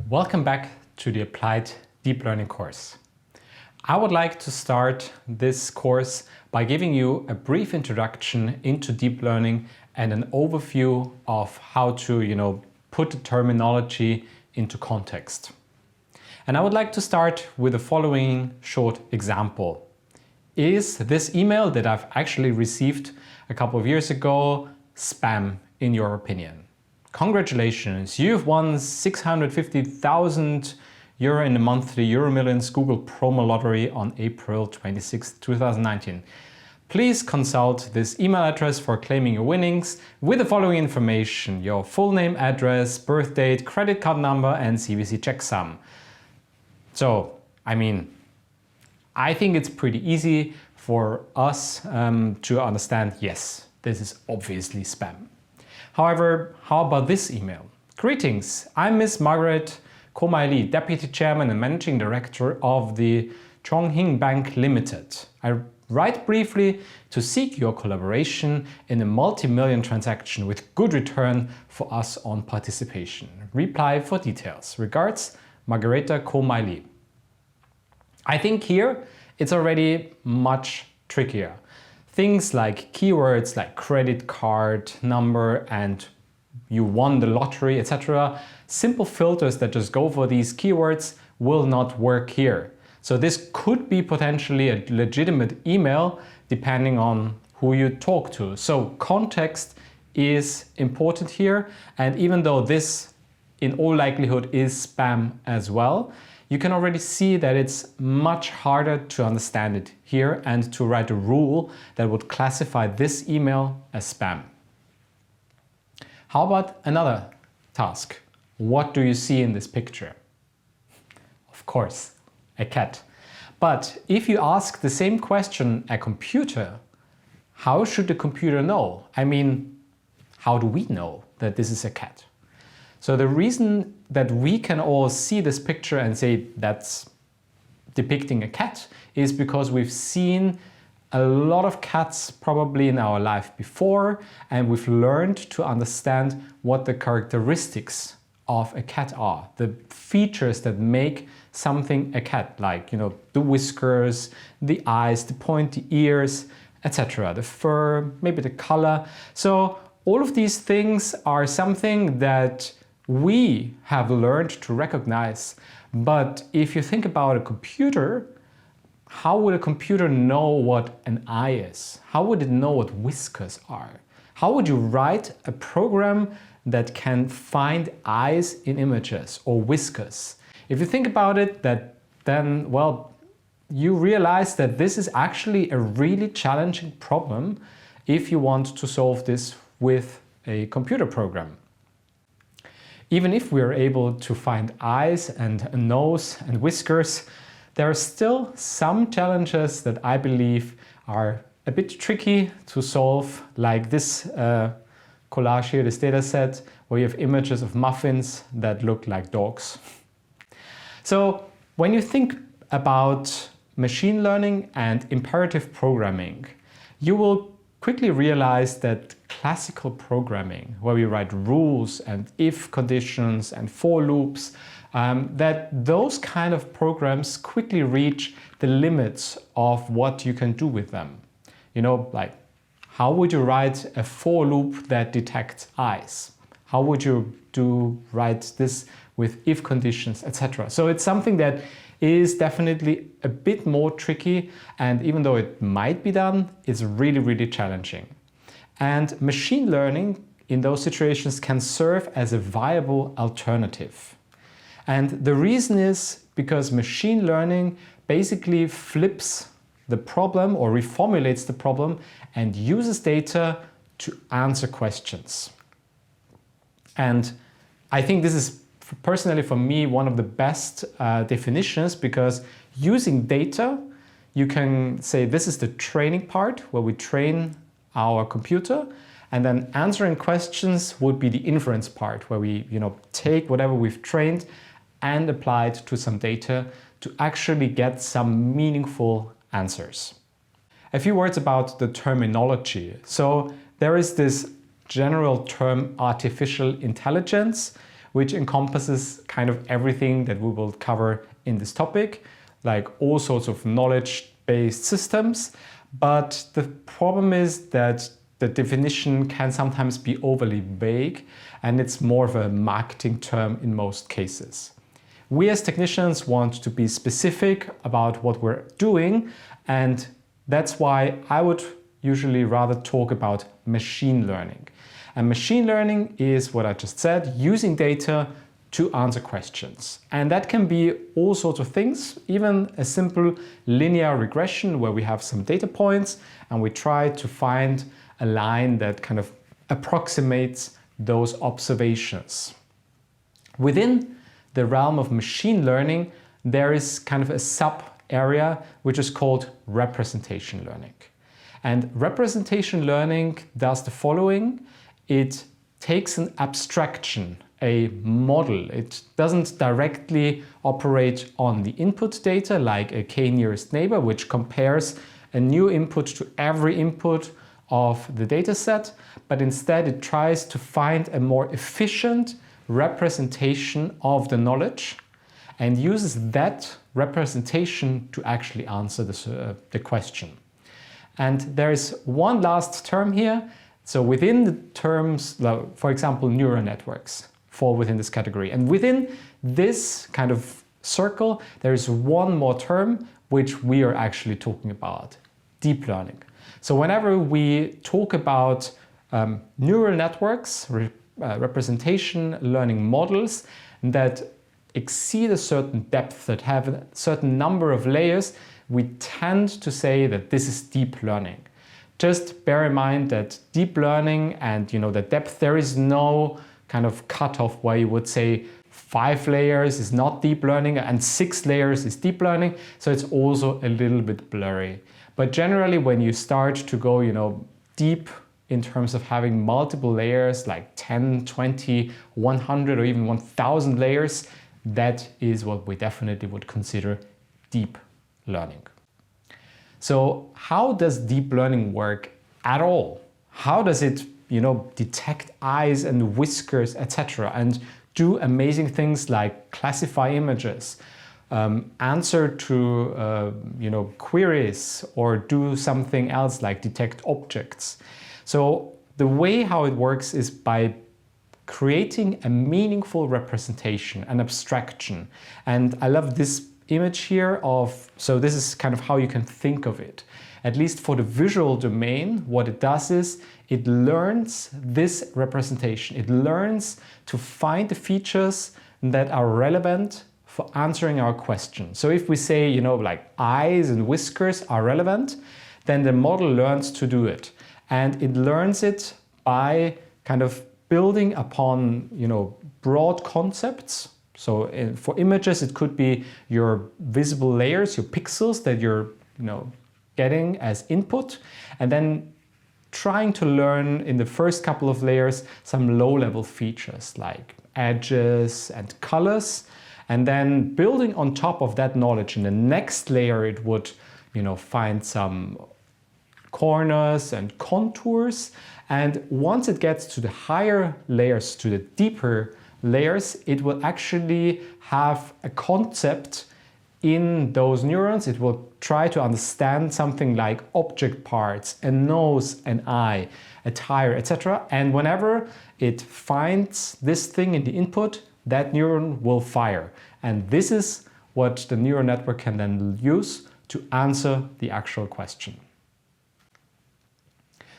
Welcome back to the Applied Deep Learning course. I would like to start this course by giving you a brief introduction into deep learning and an overview of how to, put the terminology into context. And I would like to start with the following short example. Is this email that I've actually received a couple of years ago spam in your opinion? Congratulations, you've won 650,000 euro in the monthly Euro Millions Google promo lottery on April 26, 2019. Please consult this email address for claiming your winnings with the following information: your full name, address, birth date, credit card number and CVC checksum. So, I think it's pretty easy for us to understand, yes, this is obviously spam. However, how about this email? Greetings, I'm Miss Margaret Komaili, Deputy Chairman and Managing Director of the Chongqing Bank Limited. I write briefly to seek your collaboration in a multi-million transaction with good return for us on participation. Reply for details. Regards, Margareta Komaili. I think here it's already much trickier. Things like keywords like credit card number and you won the lottery, etc. Simple filters that just go for these keywords will not work here. So this could be potentially a legitimate email depending on who you talk to. So context is important here, and even though this in all likelihood is spam as well, you can already see that it's much harder to understand it here and to write a rule that would classify this email as spam. How about another task? What do you see in this picture? Of course, a cat. But if you ask the same question a computer, how should the computer know? How do we know that this is a cat? So the reason that we can all see this picture and say that's depicting a cat is because we've seen a lot of cats probably in our life before, and we've learned to understand what the characteristics of a cat are, the features that make something a cat, like the whiskers, the eyes, the pointy ears, etc., the fur, maybe the color. So all of these things are something that we have learned to recognize. But if you think about a computer, how would a computer know what an eye is? How would it know what whiskers are? How would you write a program that can find eyes in images or whiskers? If you think about it, then you realize that this is actually a really challenging problem if you want to solve this with a computer program. Even if we are able to find eyes and a nose and whiskers, there are still some challenges that I believe are a bit tricky to solve, like this collage here, this data set, where you have images of muffins that look like dogs. So when you think about machine learning and imperative programming, you will quickly realize that classical programming, where we write rules and if conditions and for loops, that those kind of programs quickly reach the limits of what you can do with them. Like how would you write a for loop that detects eyes? How would you write this with if conditions, etc.? So it's something that is definitely a bit more tricky, and even though it might be done, it's really, really challenging. And machine learning in those situations can serve as a viable alternative. And the reason is because machine learning basically flips the problem or reformulates the problem and uses data to answer questions. And I think this is personally for me one of the best definitions, because using data, you can say this is the training part where we train our computer, and then answering questions would be the inference part where we take whatever we've trained and apply it to some data to actually get some meaningful answers. A few words about the terminology. So there is this general term artificial intelligence, which encompasses kind of everything that we will cover in this topic, like all sorts of knowledge-based systems. But the problem is that the definition can sometimes be overly vague, and it's more of a marketing term in most cases. We as technicians want to be specific about what we're doing, and that's why I would usually rather talk about machine learning. And machine learning is what I just said, using data to answer questions. And that can be all sorts of things, even a simple linear regression where we have some data points and we try to find a line that kind of approximates those observations. Within the realm of machine learning, there is kind of a sub area which is called representation learning. And representation learning does the following. It takes an abstraction, a model. It doesn't directly operate on the input data like a k-nearest neighbor, which compares a new input to every input of the data set, but instead it tries to find a more efficient representation of the knowledge and uses that representation to actually answer the question. And there is one last term here. So within the terms, for example, neural networks fall within this category. And within this kind of circle, there is one more term which we are actually talking about, deep learning. So whenever we talk about neural networks, representation learning models that exceed a certain depth, that have a certain number of layers, we tend to say that this is deep learning. Just bear in mind that deep learning and the depth, there is no kind of cutoff where you would say 5 layers is not deep learning and 6 layers is deep learning. So it's also a little bit blurry. But generally, when you start to go, deep in terms of having multiple layers, like 10, 20, 100 or even 1000 layers, that is what we definitely would consider deep learning. So how does deep learning work at all? How does it, detect eyes and whiskers, etc., and do amazing things like classify images, answer to queries, or do something else like detect objects? So the way how it works is by creating a meaningful representation, an abstraction. And I love this image here so this is kind of how you can think of it. At least for the visual domain, what it does is it learns this representation. It learns to find the features that are relevant for answering our question. So if we say, like eyes and whiskers are relevant, then the model learns to do it. And it learns it by kind of building upon, broad concepts. So for images, it could be your visible layers, your pixels that you're, getting as input, and then trying to learn in the first couple of layers some low-level features like edges and colors, and then building on top of that knowledge in the next layer, it would, find some corners and contours. And once it gets to the higher layers, to the deeper layers, it will actually have a concept in those neurons. It will try to understand something like object parts, a nose, an eye, a tire, etc. And whenever it finds this thing in the input, that neuron will fire. And this is what the neural network can then use to answer the actual question.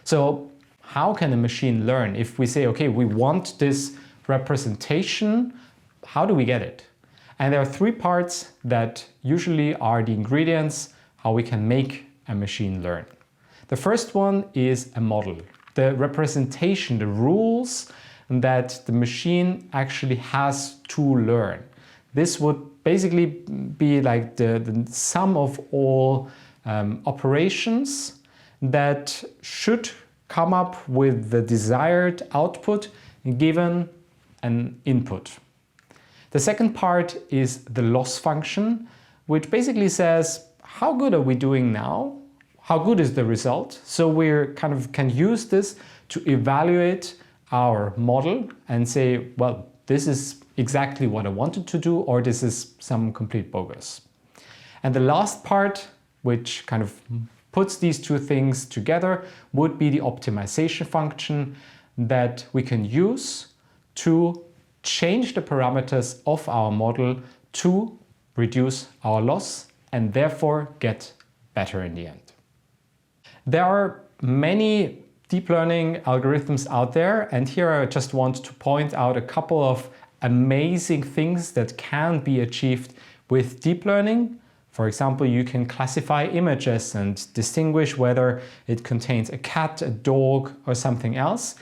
So how can a machine learn? If we say, okay, we want this representation, how do we get it? And there are 3 parts that usually are the ingredients how we can make a machine learn. The first one is a model. The representation, the rules that the machine actually has to learn. This would basically be like the sum of all operations that should come up with the desired output given an input. The second part is the loss function, which basically says, how good are we doing now? How good is the result? So we can use this to evaluate our model and say, well, this is exactly what I wanted to do, or this is some complete bogus. And the last part, which kind of puts these two things together, would be the optimization function that we can use to change the parameters of our model to reduce our loss and therefore get better in the end. There are many deep learning algorithms out there, and here I just want to point out a couple of amazing things that can be achieved with deep learning. For example, you can classify images and distinguish whether it contains a cat, a dog, or something else.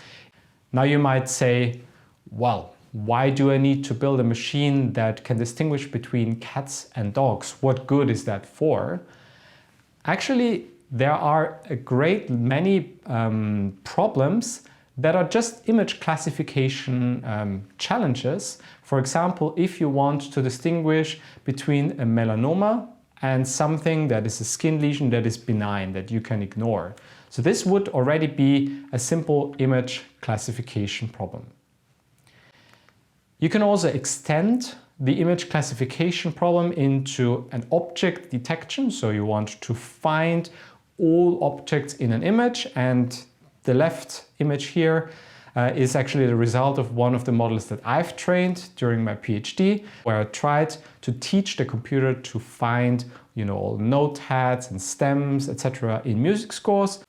Now you might say, well, why do I need to build a machine that can distinguish between cats and dogs? What good is that for? Actually, there are a great many problems that are just image classification challenges. For example, if you want to distinguish between a melanoma and something that is a skin lesion that is benign, that you can ignore. So this would already be a simple image classification problem. You can also extend the image classification problem into an object detection. So you want to find all objects in an image, and the left image here is actually the result of one of the models that I've trained during my PhD, where I tried to teach the computer to find, all note heads and stems, etc. in music scores.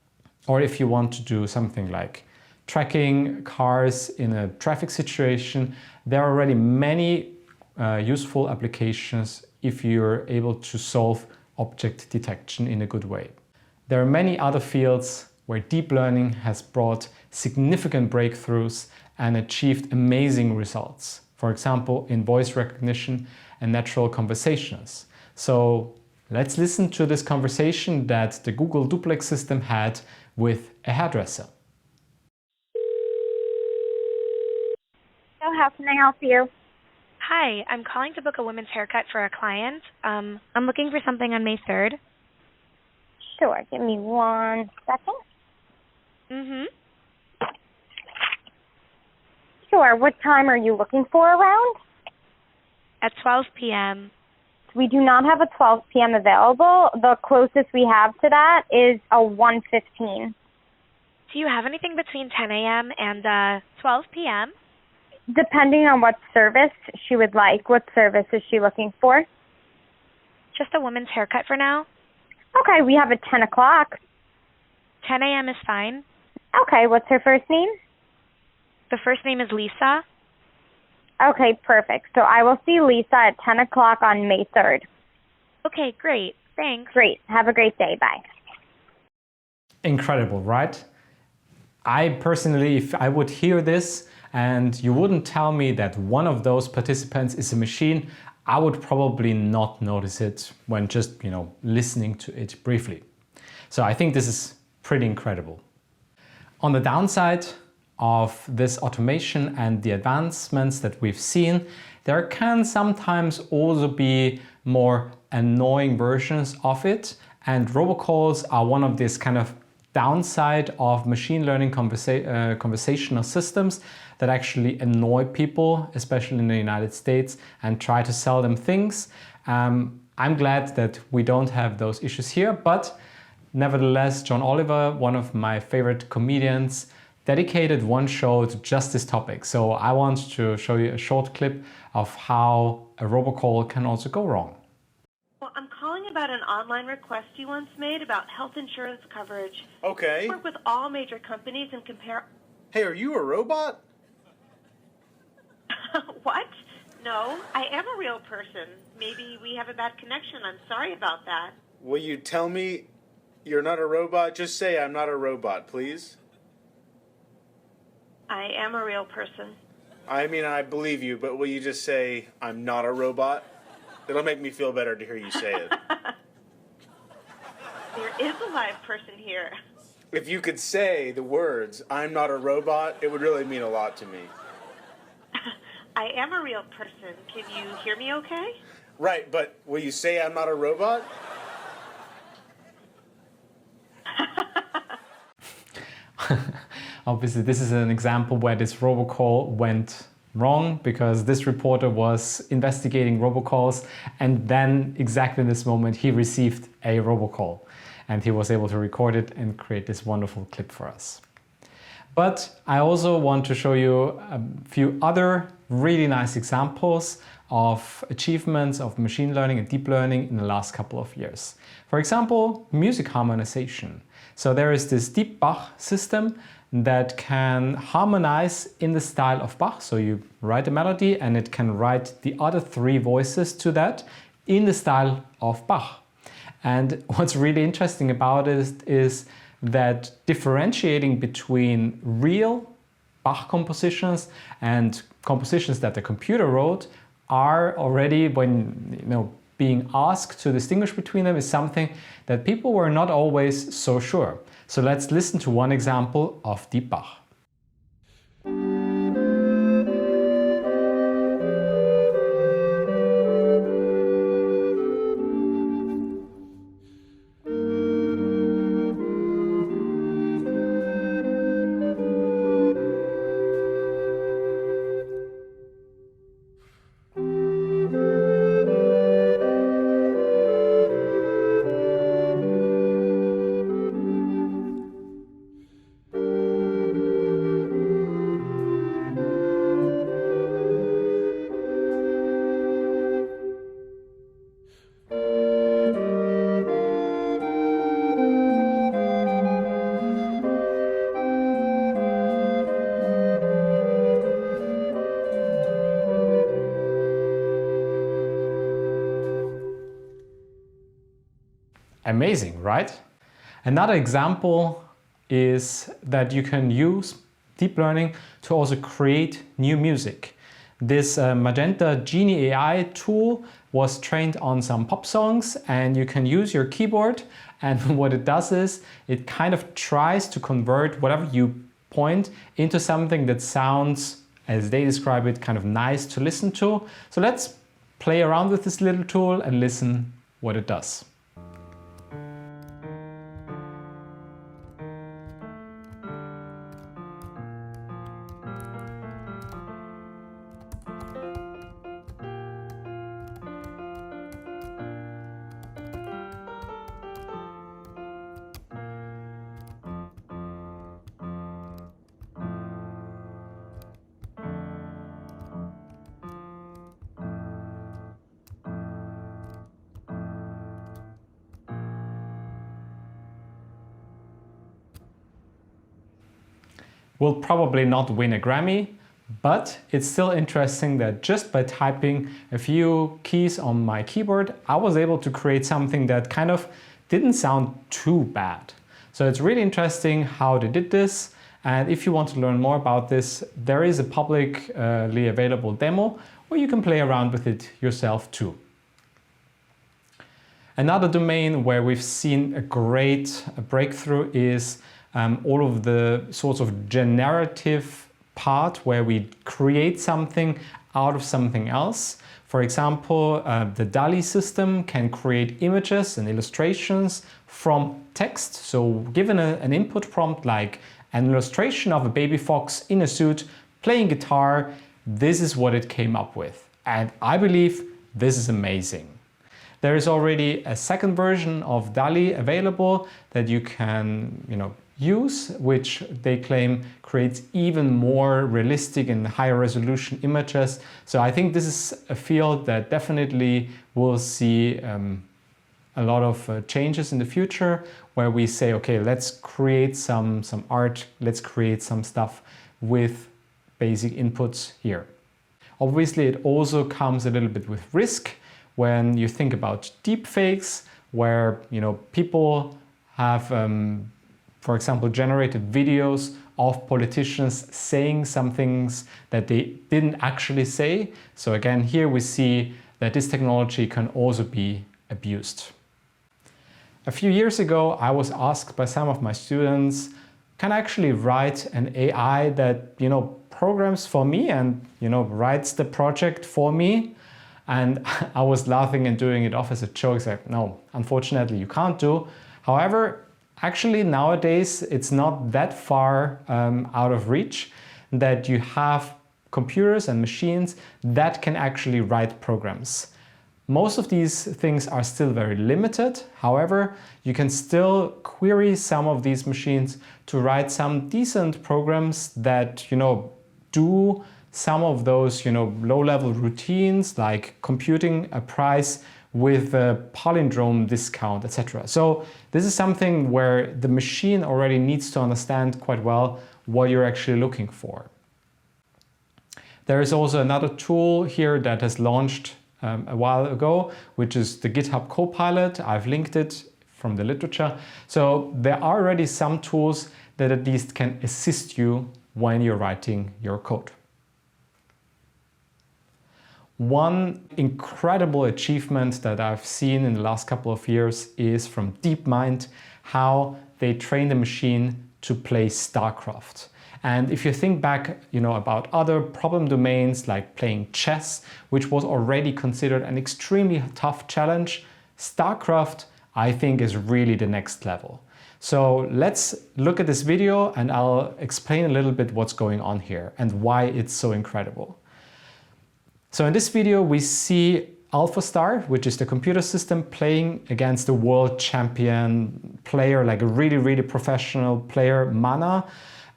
Or if you want to do something like tracking cars in a traffic situation, there are already many useful applications if you're able to solve object detection in a good way. There are many other fields where deep learning has brought significant breakthroughs and achieved amazing results. For example, in voice recognition and natural conversations. So let's listen to this conversation that the Google Duplex system had with a hairdresser. So how can I help you? Hi, I'm calling to book a women's haircut for a client. I'm looking for something on May 3rd. Sure, give me 1 second. Sure, what time are you looking for around? At 12 p.m. We do not have a 12 p.m. available. The closest we have to that is a 1:15. Do you have anything between 10 a.m. and 12 p.m.? Depending on what service she would like. What service is she looking for? Just a woman's haircut for now. Okay, we have a 10 o'clock. 10 a.m. is fine. Okay, what's her first name? The first name is Lisa. Okay, perfect. So I will see Lisa at 10 o'clock on May 3rd. Okay, great. Thanks. Great. Have a great day. Bye. Incredible, right? I personally, if I would hear this and you wouldn't tell me that one of those participants is a machine, I would probably not notice it when just, listening to it briefly. So I think this is pretty incredible. On the downside of this automation and the advancements that we've seen, there can sometimes also be more annoying versions of it, and robocalls are one of these kind of downside of machine learning conversational systems that actually annoy people, especially in the United States, and try to sell them things. I'm glad that we don't have those issues here, but nevertheless, John Oliver, one of my favorite comedians, dedicated one show to just this topic. So I want to show you a short clip of how a robocall can also go wrong. Well, I'm calling about an online request you once made about health insurance coverage. Okay. I work with all major companies and compare... Hey, are you a robot? What? No, I am a real person. Maybe we have a bad connection. I'm sorry about that. Will you tell me you're not a robot? Just say I'm not a robot, please. I am a real person. I mean, I believe you, but will you just say I'm not a robot? It'll make me feel better to hear you say it. There is a live person here. If you could say the words, I'm not a robot, it would really mean a lot to me. I am a real person. Can you hear me okay? Right, but will you say I'm not a robot? Obviously, this is an example where this robocall went wrong because this reporter was investigating robocalls, and then exactly in this moment he received a robocall and he was able to record it and create this wonderful clip for us. But I also want to show you a few other really nice examples of achievements of machine learning and deep learning in the last couple of years. For example, music harmonization. So there is this deep Bach system that can harmonize in the style of Bach. So you write a melody and it can write the other three voices to that in the style of Bach. And what's really interesting about it is that differentiating between real Bach compositions and compositions that the computer wrote are already, when being asked to distinguish between them, is something that people were not always so sure. So let's listen to one example of deep Bach. Amazing, right? Another example is that you can use deep learning to also create new music. This Magenta Genie AI tool was trained on some pop songs, and you can use your keyboard, and what it does is it kind of tries to convert whatever you point into something that sounds, as they describe it, kind of nice to listen to. So let's play around with this little tool and listen what it does. Will probably not win a Grammy, but it's still interesting that just by typing a few keys on my keyboard, I was able to create something that kind of didn't sound too bad. So it's really interesting how they did this. And if you want to learn more about this, there is a publicly available demo where you can play around with it yourself too. Another domain where we've seen a great breakthrough is all of the sorts of generative part where we create something out of something else. For example, the DALL-E system can create images and illustrations from text. So given an input prompt like an illustration of a baby fox in a suit playing guitar, this is what it came up with. And I believe this is amazing. There is already a second version of DALL-E available that you can, use, which they claim creates even more realistic and higher resolution images. So I think this is a field that definitely will see a lot of changes in the future, where we say, okay, let's create some art, let's create some stuff with basic inputs here. Obviously, it also comes a little bit with risk when you think about deepfakes, where people have for example, generated videos of politicians saying some things that they didn't actually say. So again, here we see that this technology can also be abused. A few years ago, I was asked by some of my students, can I actually write an AI that, programs for me and, writes the project for me? And I was laughing and doing it off as a joke. It's like, no, unfortunately you can't do. However, actually nowadays it's not that far out of reach that you have computers and machines that can actually write programs. Most of these things are still very limited. However, you can still query some of these machines to write some decent programs that, do some of those, low-level routines like computing a price with a palindrome discount, etc. So this is something where the machine already needs to understand quite well what you're actually looking for. There is also another tool here that has launched a while ago, which is the GitHub Copilot. I've linked it from the literature. So there are already some tools that at least can assist you when you're writing your code. One incredible achievement that I've seen in the last couple of years is from DeepMind, how they train the machine to play StarCraft. And if you think back, about other problem domains like playing chess, which was already considered an extremely tough challenge, StarCraft, I think, is really the next level. So let's look at this video and I'll explain a little bit what's going on here and why it's so incredible. So in this video, we see AlphaStar, which is the computer system, playing against the world champion player, like a really, really professional player, Mana.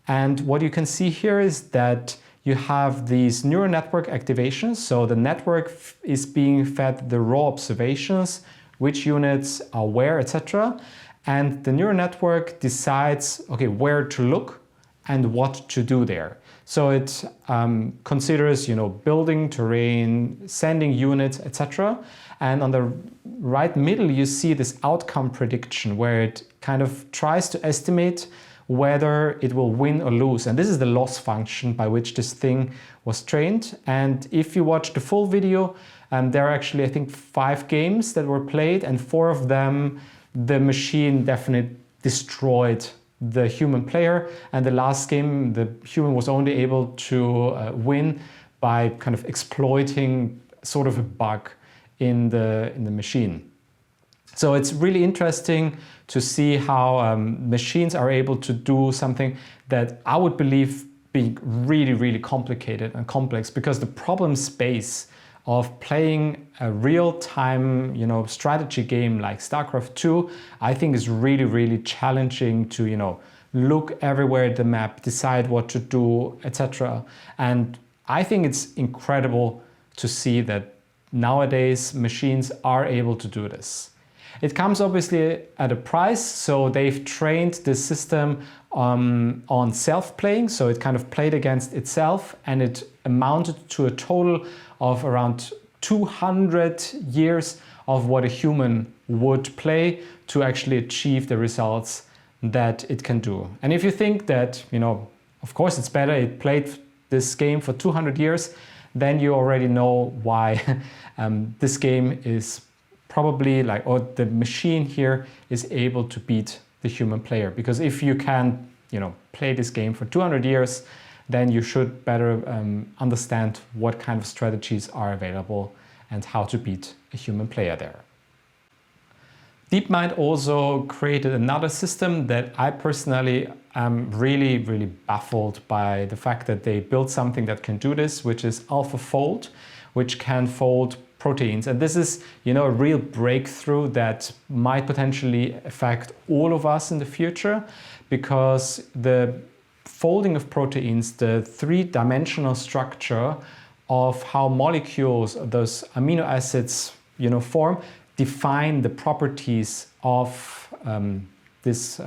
And what you can see here is that you have these neural network activations. So the network is being fed the raw observations, which units are where, etc. And the neural network decides, okay, where to look and what to do there. So it considers, building, terrain, sending units, etc. And on the right middle, you see this outcome prediction where it kind of tries to estimate whether it will win or lose. And this is the loss function by which this thing was trained. And if you watch the full video, there are actually, I think, 5 games that were played, and 4 of them, the machine definitely destroyed the human player. And the last game, the human was only able to win by kind of exploiting sort of a bug in the machine. So it's really interesting to see how machines are able to do something that I would believe being really, really complicated and complex, because the problem space of playing a real-time, strategy game like StarCraft 2, I think is really, really challenging to, look everywhere at the map, decide what to do, etc. And I think it's incredible to see that nowadays machines are able to do this. It comes obviously at a price, so they've trained the system on self-playing, so it kind of played against itself, and it amounted to a total of around 200 years of what a human would play to actually achieve the results that it can do. And if you think that, of course it's better, it played this game for 200 years, then you already know why this game is probably or the machine here is able to beat the human player. Because if you can, play this game for 200 years, then you should better understand what kind of strategies are available and how to beat a human player there. DeepMind also created another system that I personally am really, really baffled by the fact that they built something that can do this, which is AlphaFold, which can fold proteins. And this is, a real breakthrough that might potentially affect all of us in the future, because the folding of proteins, the 3-dimensional structure of how molecules, those amino acids, form, define the properties of this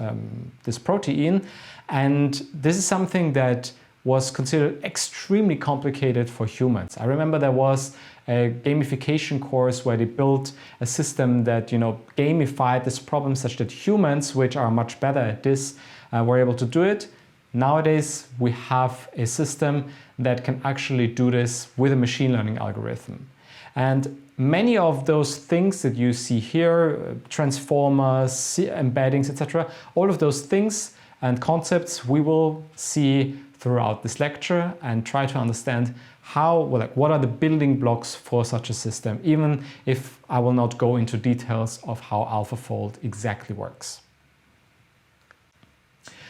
protein. And this is something that was considered extremely complicated for humans. I remember there was a gamification course where they built a system that gamified this problem such that humans, which are much better at this, were able to do it. Nowadays, we have a system that can actually do this with a machine learning algorithm. And many of those things that you see here, transformers, embeddings, etc., all of those things and concepts we will see throughout this lecture and try to understand what are the building blocks for such a system, even if I will not go into details of how AlphaFold exactly works.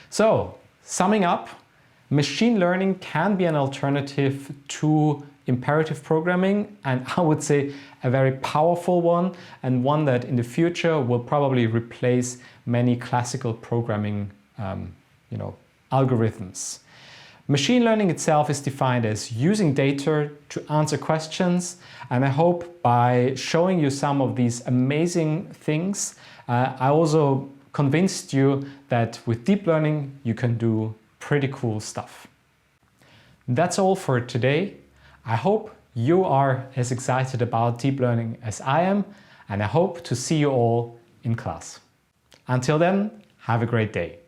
So, summing up, machine learning can be an alternative to imperative programming, and I would say a very powerful one, and one that in the future will probably replace many classical programming algorithms. Machine learning itself is defined as using data to answer questions, and I hope by showing you some of these amazing things, I also convinced you that with deep learning you can do pretty cool stuff. That's all for today. I hope you are as excited about deep learning as I am, and I hope to see you all in class. Until then, have a great day.